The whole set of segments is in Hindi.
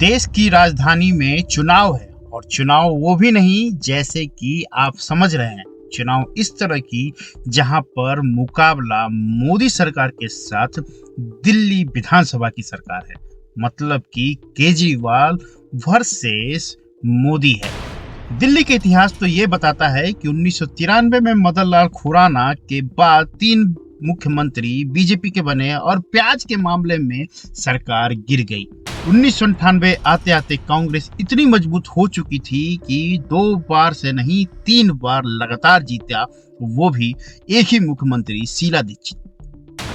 देश की राजधानी में चुनाव है और चुनाव वो भी नहीं जैसे कि आप समझ रहे हैं। चुनाव इस तरह की जहां पर मुकाबला मोदी सरकार के साथ दिल्ली विधानसभा की सरकार है। मतलब कि केजरीवाल वर्सेस मोदी है। दिल्ली के इतिहास तो ये बताता है कि 1993 में मदन लाल खुराना के बाद 3 मुख्यमंत्री बीजेपी के बने और प्याज के मामले में सरकार गिर गई। 1998 आते आते कांग्रेस इतनी मजबूत हो चुकी थी कि 2 बार से नहीं 3 बार लगातार जीता, वो भी एक ही मुख्यमंत्री शीला दीक्षित।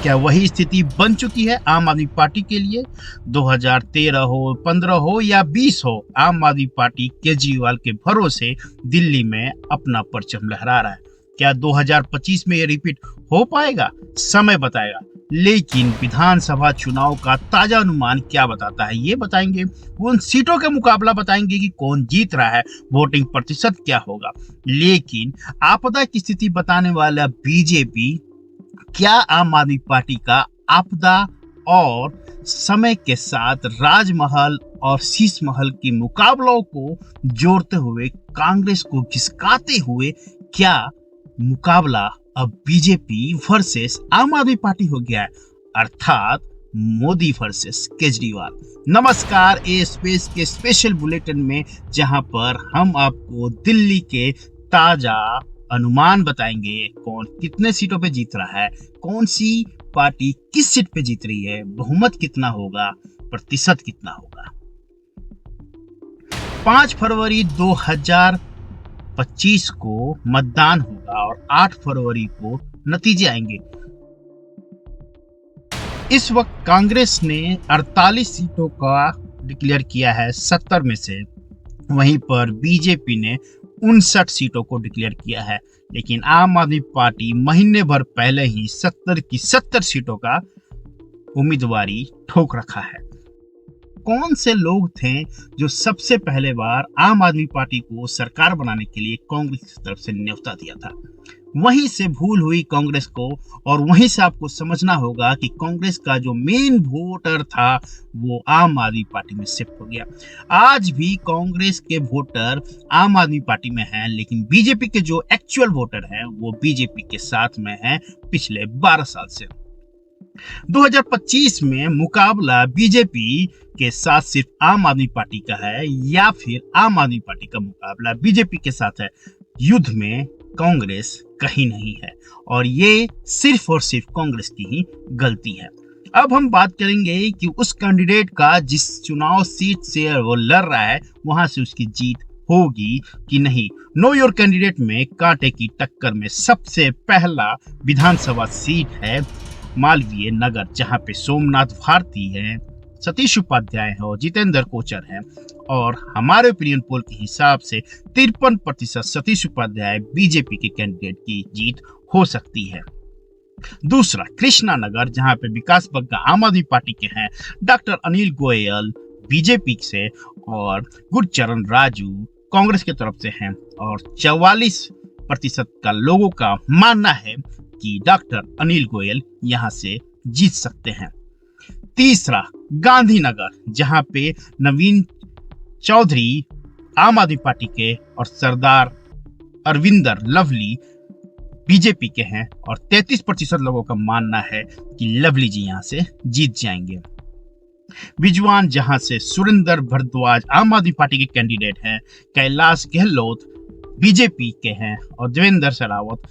क्या वही स्थिति बन चुकी है आम आदमी पार्टी के लिए? 2013 हो, 15 हो या 20 हो, आम आदमी पार्टी केजरीवाल के भरोसे दिल्ली में अपना परचम लहरा रहा है। क्या 2025 में ये रिपीट हो पाएगा? समय बताएगा। लेकिन विधानसभा चुनाव का ताजा अनुमान क्या बताता है, ये बताएंगे। उन सीटों का मुकाबला बताएंगे कि कौन जीत रहा है, वोटिंग प्रतिशत क्या होगा। लेकिन आपदा की स्थिति बताने वाला बीजेपी क्या आम आदमी पार्टी का आपदा और समय के साथ राजमहल और शीश महल के मुकाबलों को जोड़ते हुए कांग्रेस को घिसकाते हुए क्या मुकाबला अब बीजेपी वर्सेस आम आदमी पार्टी हो गया है, अर्थात मोदी वर्सेस केजरीवाल। नमस्कार, ए स्पेस के स्पेशल बुलेटिन में जहां पर हम आपको दिल्ली के ताजा अनुमान बताएंगे। कौन कितने सीटों पे जीत रहा है, कौन सी पार्टी किस सीट पे जीत रही है, बहुमत कितना होगा, प्रतिशत कितना होगा। 5 फरवरी 2025 को मतदान होगा और 8 फरवरी को नतीजे आएंगे। इस वक्त कांग्रेस ने 48 सीटों का डिक्लेयर किया है 70 में से। वहीं पर बीजेपी ने 59 सीटों को डिक्लेयर किया है। लेकिन आम आदमी पार्टी महीने भर पहले ही 70 की 70 सीटों का उम्मीदवारी ठोक रखा है। कौन से लोग थे जो सबसे पहले बार आम आदमी पार्टी को सरकार बनाने के लिए कांग्रेस की तरफ से न्योता दिया था? वहीं से भूल हुई कांग्रेस को और वहीं से आपको समझना होगा कि कांग्रेस का जो मेन वोटर था वो आम आदमी पार्टी में शिफ्ट हो गया। आज भी कांग्रेस के वोटर आम आदमी पार्टी में हैं, लेकिन बीजेपी के जो एक्चुअल वोटर हैं वो बीजेपी के साथ में हैं पिछले 12 साल से। 2025 में मुकाबला बीजेपी के साथ सिर्फ आम आदमी पार्टी का है या फिर आम आदमी पार्टी का मुकाबला बीजेपी के साथ है? युद्ध में कांग्रेस कहीं नहीं है और ये सिर्फ और सिर्फ कांग्रेस की ही गलती है। अब हम बात करेंगे कि उस कैंडिडेट का जिस चुनाव सीट से वो लड़ रहा है वहां से उसकी जीत होगी कि नहीं। नो योर कैंडिडेट में कांटे की टक्कर में सबसे पहला विधानसभा सीट है मालवीय नगर, जहां पे सोमनाथ भारती है, सतीश उपाध्याय है और जितेंद्र कोचर है। और हमारे ओपिनियन पोल के हिसाब से 53% सतीश उपाध्याय बीजेपी के कैंडिडेट की जीत हो सकती है। दूसरा कृष्णा नगर, जहां पे विकास बग्गा आम आदमी पार्टी के हैं, डॉक्टर अनिल गोयल बीजेपी से और गुरचरण राजू कांग्रेस की तरफ से हैं। और 44% का लोगों का मानना है कि डॉक्टर अनिल गोयल यहां से जीत सकते हैं। तीसरा गांधीनगर, जहां पे नवीन चौधरी आम आदमी पार्टी के और सरदार अरविंदर लवली बीजेपी के हैं और 33% लोगों का मानना है कि लवली जी यहां से जीत जाएंगे। बिजवान, जहां से सुरेंद्र भारद्वाज आम आदमी पार्टी के कैंडिडेट हैं, कैलाश गहलोत बीजेपी के हैं और देवेंद्र शेरावत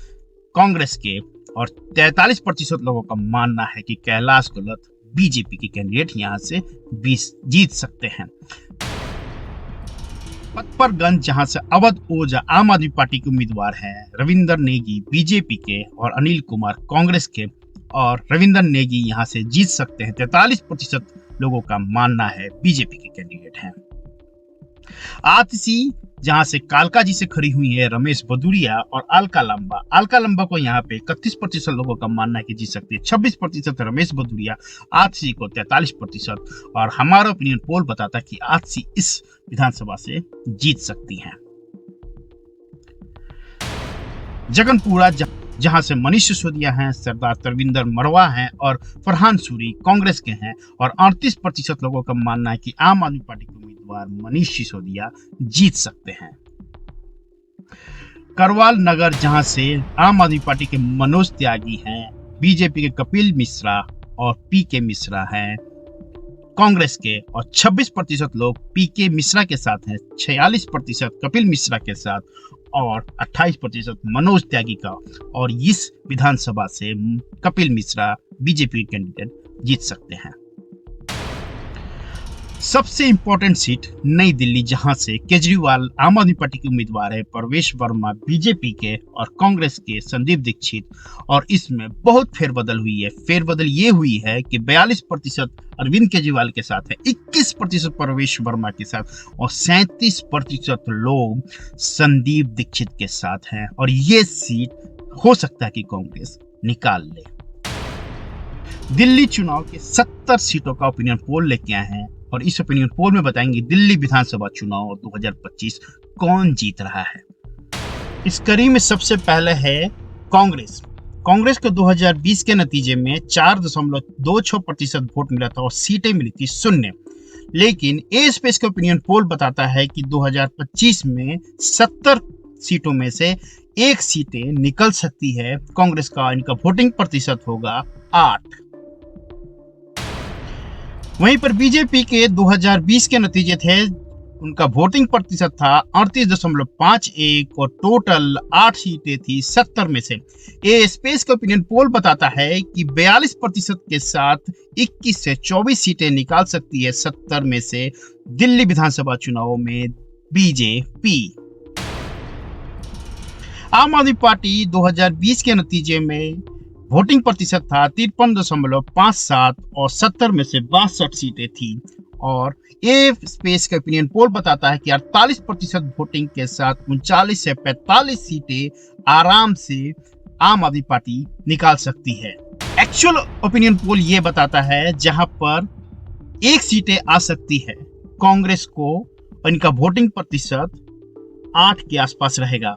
कांग्रेस के, और 43% लोगों का मानना है कि कैलाश गहलोत बीजेपी के कैंडिडेट यहां से 20 जीत सकते हैं। पतपरगंज, जहां से अवध ओझा आम आदमी पार्टी के उम्मीदवार हैं, रविंदर नेगी बीजेपी के और अनिल कुमार कांग्रेस के, और रविंदर नेगी यहां से जीत सकते हैं। 43% लोगों का मानना है बीजेपी के कैंडिडेट हैं। आतिशी, जहां से कालका जी से खड़ी हुई है रमेश भदौरिया और अलका लंबा को यहाँ पे 31% लोगों का मानना है कि जीत सकती है। 26% रमेश भदौरिया, आतिशी को 43%। और हमारा ओपिनियन पोल बताता है कि आतिशी इस विधानसभा से जीत सकती हैं। जगनपुरा, जहां से मनीष सिसोदिया हैं, सरदार तरविंदर मरवा हैं और फरहान सूरी कांग्रेस के हैं और 38% लोगों का मानना है कि आम आदमी पार्टी को उम्मीदवार मनीष सिसोदिया जीत सकते हैं। करवाल नगर, जहां से आम आदमी पार्टी के मनोज त्यागी हैं, बीजेपी के कपिल मिश्रा और पीके मिश्रा हैं कांग्रेस के, और 26% लोग पीके मिश्रा के साथ हैं, 46% कपिल मिश्रा के साथ और 28% मनोज त्यागी का। और इस विधानसभा से कपिल मिश्रा बीजेपी कैंडिडेट जीत सकते हैं। सबसे इंपॉर्टेंट सीट नई दिल्ली, जहां से केजरीवाल आम आदमी पार्टी के उम्मीदवार है, प्रवेश वर्मा बीजेपी के और कांग्रेस के संदीप दीक्षित। और इसमें बहुत फेरबदल हुई है। फेरबदल ये हुई है कि 42% अरविंद केजरीवाल के साथ है, 21% प्रवेश वर्मा के साथ और 37% लोग संदीप दीक्षित के साथ हैं। और ये सीट हो सकता है कि कांग्रेस निकाल ले। दिल्ली चुनाव के 70 सीटों का ओपिनियन पोल लेके आए हैं और इस ओपिनियन पोल में बताएंगे दिल्ली विधानसभा चुनाव 2025 कौन जीत रहा है। इस कड़ी में सबसे पहले है कांग्रेस। कांग्रेस को 2020 के नतीजे में 4.26% वोट मिला था और सीटें मिली थी 0। लेकिन ए स्पेस का ओपिनियन पोल बताता है कि 2025 में 70 सीटों में से 1 सीटें निकल सकती है। कांग्रेस का इनका वोटिंग प्रतिशत होगा 8। वहीं पर बीजेपी के 2020 के नतीजे थे, उनका वोटिंग प्रतिशत था 38.51 और टोटल 8 सीटें थी 70 में से। ए स्पेस का ओपिनियन पोल बताता है कि 42% के साथ 21 से 24 सीटें निकाल सकती है 70 में से दिल्ली विधानसभा चुनाव में बीजेपी। आम आदमी पार्टी 2020 के नतीजे में वोटिंग प्रतिशत था 53.57 और 70 में से 62 सीटें थी। और ए स्पेस का ओपिनियन पोल बताता है कि 48% वोटिंग के साथ 39 से 45 सीटें आराम से आम आदमी पार्टी निकाल सकती है। एक्चुअल ओपिनियन पोल ये बताता है जहां पर 1 सीटें आ सकती है कांग्रेस को, इनका वोटिंग प्रतिशत 8 के आसपास रहेगा।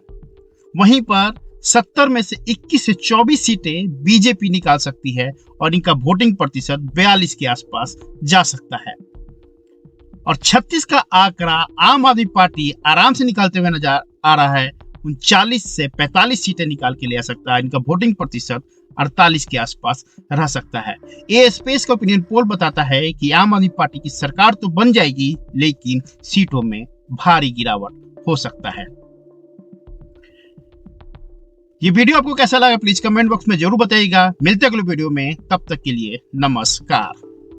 वहीं पर 70 में से 21 से 24 सीटें बीजेपी निकाल सकती है और इनका वोटिंग प्रतिशत 42 के आसपास जा सकता है। और 36 का आंकड़ा आम आदमी पार्टी आराम से निकालते हुए नजर आ रहा है, 39 से 45 सीटें निकाल के ले आ सकता है। इनका वोटिंग प्रतिशत 48 के आसपास रह सकता है। ए स्पेस का ओपिनियन पोल बताता है कि आम आदमी पार्टी की सरकार तो बन जाएगी, लेकिन सीटों में भारी गिरावट हो सकता है। ये वीडियो आपको कैसा लगा प्लीज कमेंट बॉक्स में जरूर बताइएगा। मिलते हैं अगले वीडियो में, तब तक के लिए नमस्कार।